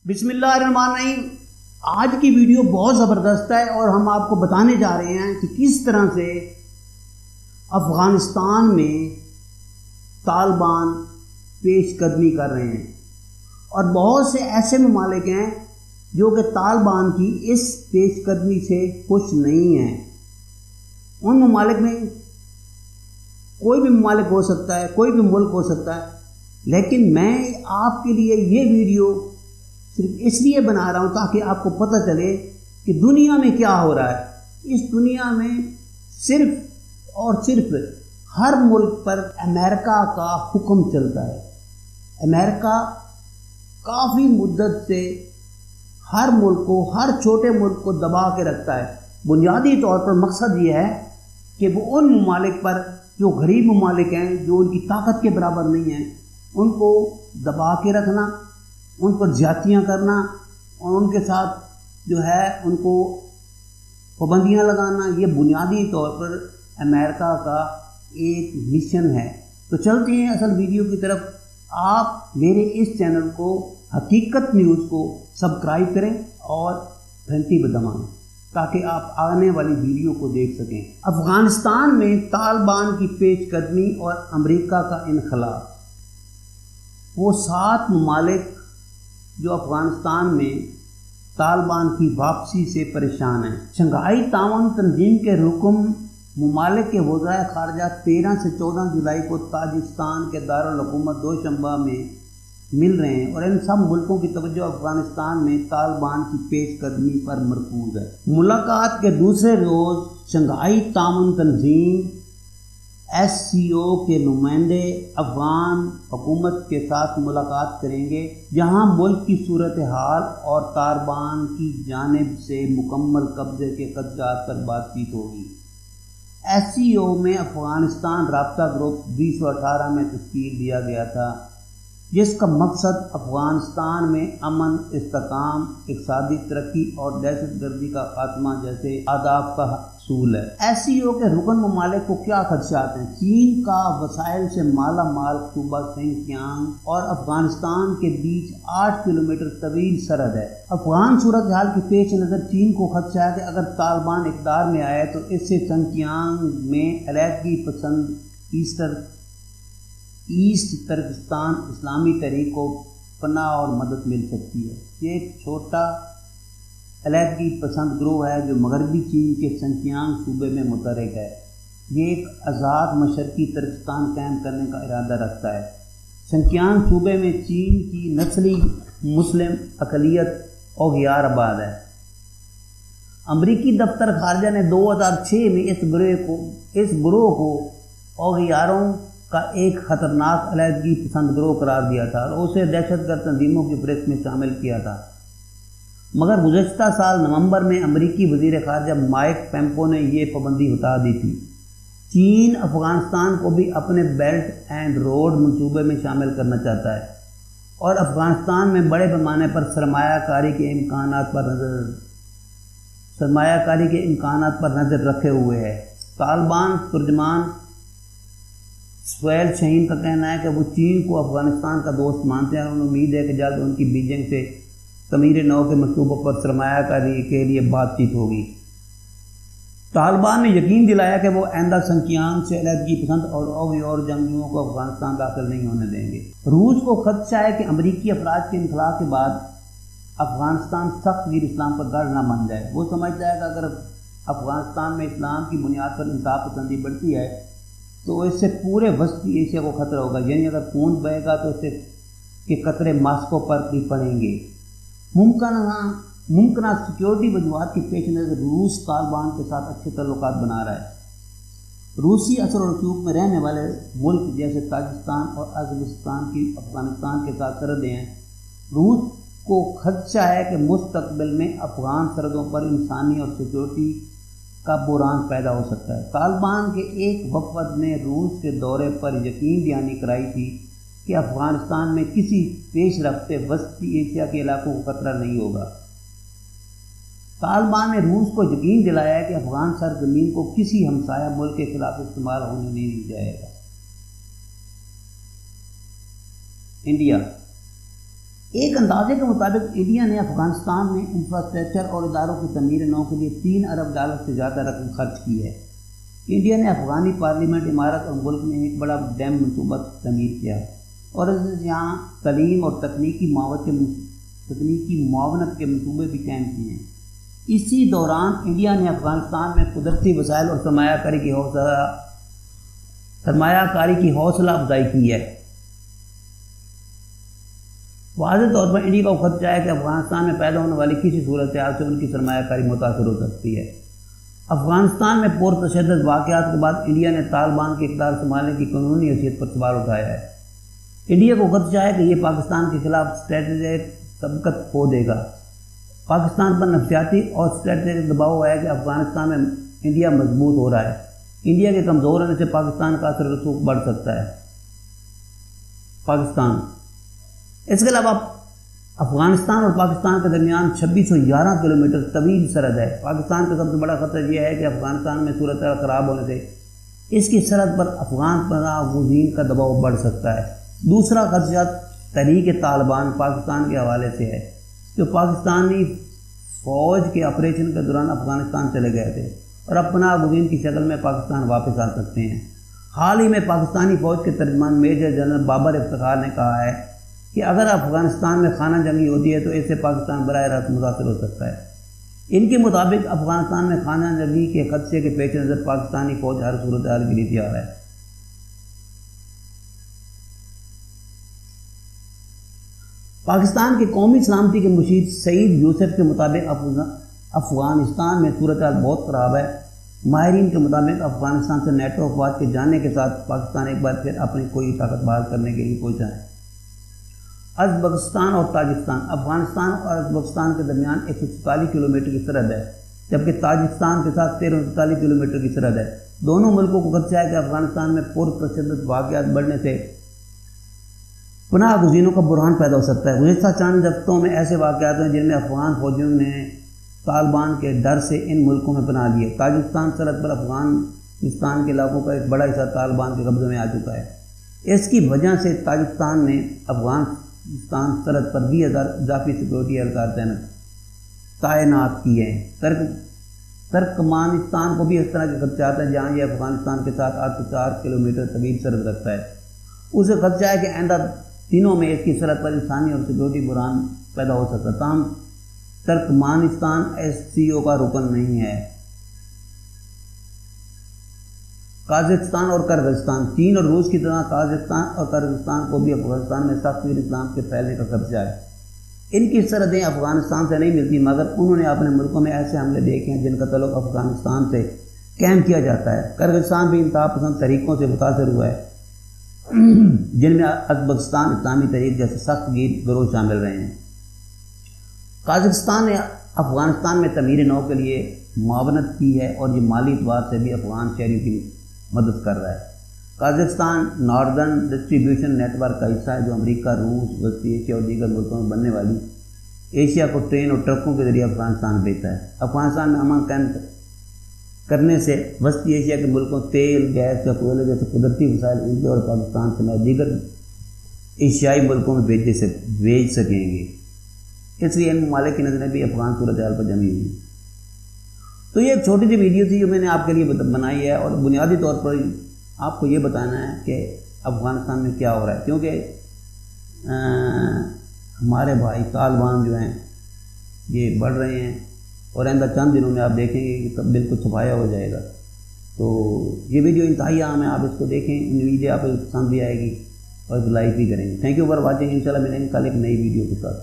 बिस्मिल्लाहिर्रहमानिर्रहीम। आज की वीडियो बहुत ज़बरदस्त है और हम आपको बताने जा रहे हैं कि किस तरह से अफ़गानिस्तान में तालिबान पेशकदमी कर रहे हैं और बहुत से ऐसे ममालिक हैं जो कि तालिबान की इस पेशकदमी से खुश नहीं हैं। उन ममालिक में कोई भी ममालिक हो सकता है, कोई भी मुल्क हो सकता है, लेकिन मैं आपके लिए ये वीडियो सिर्फ इसलिए बना रहा हूँ ताकि आपको पता चले कि दुनिया में क्या हो रहा है। इस दुनिया में सिर्फ और सिर्फ हर मुल्क पर अमेरिका का हुक्म चलता है। अमेरिका काफ़ी मुद्दत से हर मुल्क को, हर छोटे मुल्क को दबा के रखता है। बुनियादी तौर पर मकसद ये है कि वो उन ममालिक पर जो गरीब ममालिक हैं, जो उनकी ताकत के बराबर नहीं हैं, उनको दबा के रखना, उन पर ज्यादतियाँ करना और उनके साथ जो है उनको पाबंदियाँ लगाना, ये बुनियादी तौर पर अमेरिका का एक मिशन है। तो चलते हैं असल वीडियो की तरफ। आप मेरे इस चैनल को हकीकत न्यूज़ को सब्सक्राइब करें और घंटी दबाएं ताकि आप आने वाली वीडियो को देख सकें। अफ़गानिस्तान में तालिबान की पेशकदमी और अमेरिका का इनखला। वो 7 ममालिक जो अफ़गानिस्तान में तालिबान की वापसी से परेशान हैं। शंघाई ताउन तंजीम के रुकन ममालिक के वज़ाए ख़ारजा 13 से 14 जुलाई को ताजिकिस्तान के दारुल हुकूमत दोशंबा में मिल रहे हैं और इन सब मुल्कों की तवज्जो अफ़गानिस्तान में तालिबान की पेशकदमी पर मरकूज है। मुलाकात के दूसरे रोज़ शंघाई ताउन तंजीम SCO के नुमाइंदे अफ़गान हुकूमत के साथ मुलाकात करेंगे, जहां मुल्क की सूरत हाल और तालिबान की जानिब से मुकम्मल कब्जे के क़दरात पर बातचीत होगी। SCO में अफ़गानिस्तान राब्ता ग्रुप 2018 में तश्कील दिया गया था, जिसका मकसद अफ़गानिस्तान में अमन, इस्तेहकाम, इक़्तिसादी तरक्की और दहशतगर्दी का खात्मा जैसे अहदाफ का हसूल है। SCO के रुकन ममालिक को क्या खदशात हैं? चीन का वसाइल से माला माल सूबा सिंकियांग और अफ़गानिस्तान के बीच 8 किलोमीटर तवील सरहद है। अफ़गान सूरत हाल के पेश नज़र चीन को खदशा है कि अगर तालिबान इक़्तिदार में आए तो इससे सिंकियांग में अलहदगी पसंद ईस्ट तुर्किस्तान इस्लामी तहरीक को पनाह और मदद मिल सकती है। ये एक छोटा अलहदगी पसंद ग्रोह है जो मगरबी चीन के सिंकियांग सूबे में मुतहरिक है। ये एक आज़ाद मशरकी तुर्किस्तान कायम करने का इरादा रखता है। सिंकियांग सूबे में चीन की नस्ली मुस्लिम अक़लियत औगियार आबाद है। अमरीकी दफ्तर खारजा ने 2006 में इस ग्रोह को औगियारों का एक ख़तरनाक अलहदगी पसंद ग्रोह करार दिया था और उसे दहशतगर्द तंजीमों की फहरिस्त में शामिल किया था। मगर गुज़श्ता साल नवंबर में अमरीकी वज़ीर ख़ारजा माइक पेम्पो ने यह पाबंदी हटा दी थी। चीन अफ़गानिस्तान को भी अपने बेल्ट एंड रोड मंसूबे में शामिल करना चाहता है और अफ़गानिस्तान में बड़े पैमाने पर सरमायाकारी के इम्कानात पर नज़र रखे हुए है। तालिबान तुर्जमान सुहैल शहीन का कहना है कि वो चीन को अफ़गानिस्तान का दोस्त मानते हैं और उन्हें उम्मीद है कि जल्द उनकी बीजिंग से तमीर नौ के मंसूबों पर सरमायाकारी के लिए बातचीत होगी। तालिबान ने यकीन दिलाया कि वो आइंदा सिंकियांग से अलहदगी पसंद और जंगजुओं को अफ़गानिस्तान दाखिल नहीं होने देंगे। रूस को खदशा है कि अमरीकी अफराज के इनखला के बाद अफ़गानिस्तान सख्त गिर इस्लाम का गढ़ न बन जाए। वो समझता है कि अगर अफ़गानिस्तान में इस्लाम की बुनियाद पर इंसाफ पसंदी बढ़ती है तो इससे पूरे वस्ती एशिया को खतरा होगा। यानी अगर खून बहेगा तो इससे के कतरे मास्को पर भी पड़ेंगे। मुमकिन सिक्योरिटी वजूहात की पेश नज़र रूस तालिबान के साथ अच्छे ताल्लुकात बना रहा है। रूसी असर और रसूख में रहने वाले मुल्क जैसे ताजिकिस्तान और अज़रबैजान की अफ़गानिस्तान के साथ सरहदें हैं। रूस को खदशा है कि मुस्तकबिल में अफ़गान सरहदों पर इंसानी और सिक्योरिटी का बुरान पैदा हो सकता है। तालिबान के एक वफद ने रूस के दौरे पर यकीन दहानी कराई थी कि अफ़गानिस्तान में किसी पेशरफ्ते वस्ती एशिया के इलाकों को खतरा नहीं होगा। तालिबान ने रूस को यकीन दिलाया है कि अफ़गान सरजमीन को किसी हमसाया मुल्क के खिलाफ इस्तेमाल होने नहीं दिया जाएगा। ایک اندازے کے مطابق انڈیا نے افغانستان میں انفراسٹرکچر اور اداروں کی تعمیر نو کے لیے $3 ارب سے زیادہ رقم خرچ کی ہے۔ انڈیا نے افغانی پارلیمنٹ عمارت اور ملک میں ایک بڑا ڈیم منصوبہ تعمیر کیا اور یہاں تعلیم اور تکنیکی معاونت کے منصوبے بھی قائم کیے ہیں۔ اسی دوران انڈیا نے افغانستان میں قدرتی وسائل اور سرمایہ کاری کی حوصلہ افزائی کی ہے۔ واضح طور پر انڈیا کا خدشہ ہے کہ افغانستان میں پیدا ہونے والی کسی صورتحال سے ان کی سرمایہ کاری متاثر ہو سکتی ہے۔ افغانستان میں پرتشدد واقعات کے بعد انڈیا نے طالبان کی اقتدار سنبھالنے کی قانونی حیثیت پر سوال اٹھایا ہے۔ انڈیا کو خدشہ ہے کہ یہ پاکستان کے خلاف اسٹریٹجک سبقت کھو دے گا۔ پاکستان پر نفسیاتی اور اسٹریٹجک دباؤ ہے کہ افغانستان میں انڈیا مضبوط ہو رہا ہے۔ انڈیا کے کمزور ہونے سے پاکستان کا اثر رسوخ بڑھ سکتا ہے۔ پاکستان اس کے علاوہ افغانستان اور پاکستان کے درمیان 2611 کلومیٹر طویل سرحد ہے۔ پاکستان کا سب سے بڑا خطرہ یہ ہے کہ افغانستان میں صورتحال خراب ہونے سے اس کی سرحد پر افغان پناہ گزین کا دباؤ بڑھ سکتا ہے۔ دوسرا خدشہ تحریک طالبان پاکستان کے حوالے سے ہے، جو پاکستانی فوج کے آپریشن کے دوران افغانستان چلے گئے تھے اور اب پناہ گزین کی شکل میں پاکستان واپس آ سکتے ہیں۔ حال ہی میں پاکستانی فوج کے ترجمان میجر جنرل بابر افتخار نے کہا ہے کہ اگر افغانستان میں خانہ جنگی ہوتی ہے تو اس سے پاکستان براہ راست متاثر ہو سکتا ہے۔ ان کے مطابق افغانستان میں خانہ جنگی کے خدشے کے پیش نظر پاکستانی فوج ہر صورتحال کے لیے تیار ہے۔ پاکستان کے قومی سلامتی کے مشیر سعید یوسف کے مطابق افغانستان میں صورتحال بہت خراب ہے۔ ماہرین کے مطابق افغانستان سے نیٹو افواج کے جانے کے ساتھ پاکستان ایک بار پھر اپنی کوئی طاقت بحال کرنے کے لیے پہنچا ہے۔ ازبکستان اور تاجکستان افغانستان اور ازبکستان کے درمیان 144 کلومیٹر کی سرحد ہے، جبکہ تاجکستان کے ساتھ 1340 کلومیٹر کی سرحد ہے۔ دونوں ملکوں کو خدشہ ہے کہ افغانستان میں پرتشدد واقعات بڑھنے سے پناہ گزینوں کا بحران پیدا ہو سکتا ہے۔ گزشتہ چند ہفتوں میں ایسے واقعات ہیں جن میں افغان فوجیوں نے طالبان کے ڈر سے ان ملکوں میں پناہ لیے۔ تاجکستان سرحد پر افغانستان کے علاقوں کا ایک بڑا حصہ طالبان کے قبضے میں آ چکا ہے۔ اس کی وجہ سے تاجکستان نے افغانستان سرحد پر 20,000 اضافی سیکورٹی اہلکار تعینات کیے ہیں۔ ترکمانستان کو بھی اس طرح کے خدشات ہیں، جہاں یہ افغانستان کے ساتھ 804 کلومیٹر طویل سرحد رکھتا ہے۔ اسے خدشہ ہے کہ آئندہ دنوں میں اس کی سرحد پر انسانی اور سیکورٹی بحران پیدا ہو سکتا ہے۔ تاہم ترکمانستان SCO کا رکن نہیں ہے۔ قازقستان اور کرغزستان چین اور روس کی طرح قازقستان اور کرغزستان کو بھی افغانستان میں سخت اسلام کے پھیلنے کا خدشہ ہے۔ ان کی سرحدیں افغانستان سے نہیں ملتی، مگر انہوں نے اپنے ملکوں میں ایسے حملے دیکھے ہیں جن کا تعلق افغانستان سے قائم کیا جاتا ہے۔ کرغزستان بھی انتہا پسند طریقوں سے متاثر ہوا ہے، جن میں ازبکستان اسلامی تحریک جیسے سخت گیر گروہ شامل رہے ہیں۔ قازقستان نے افغانستان میں تعمیر نو کے لیے معاونت کی ہے اور یہ مالی اعتبار سے بھی افغان شہریوں کی مدد کر رہا ہے۔ Kazakhstan northern distribution network کا حصہ ہے، جو امریکہ، روس، وسطی ایشیا اور دیگر ملکوں میں بننے والی ایشیا کو ٹرین اور ٹرکوں کے ذریعے افغانستان بھیجتا ہے۔ افغانستان میں امن قائم کرنے سے وسطی ایشیا کے ملکوں تیل، گیس یا کوئلے جیسے قدرتی وسائل انڈیا اور پاکستان سمیت دیگر ایشیائی ملکوں میں بھیج سکیں گے۔ اس لیے ان ممالک کی نظریں بھی افغان صورتحال پر جمی ہوئی۔ تو یہ ایک چھوٹی سی ویڈیو تھی جو میں نے آپ کے لیے بنائی ہے، اور بنیادی طور پر آپ کو یہ بتانا ہے کہ افغانستان میں کیا ہو رہا ہے، کیونکہ ہمارے بھائی طالبان جو ہیں یہ بڑھ رہے ہیں اور آئندہ چند دنوں میں آپ دیکھیں گے کہ تب بالکل صفایا ہو جائے گا۔ تو یہ ویڈیو انتہائی اہم ہے، آپ اس کو دیکھیں، امید ہے آپ کو پسند بھی آئے گی اور لائک بھی کریں گے۔ Thank you for watching. انشاءاللہ ملیں گے کل ایک نئی ویڈیو کے ساتھ۔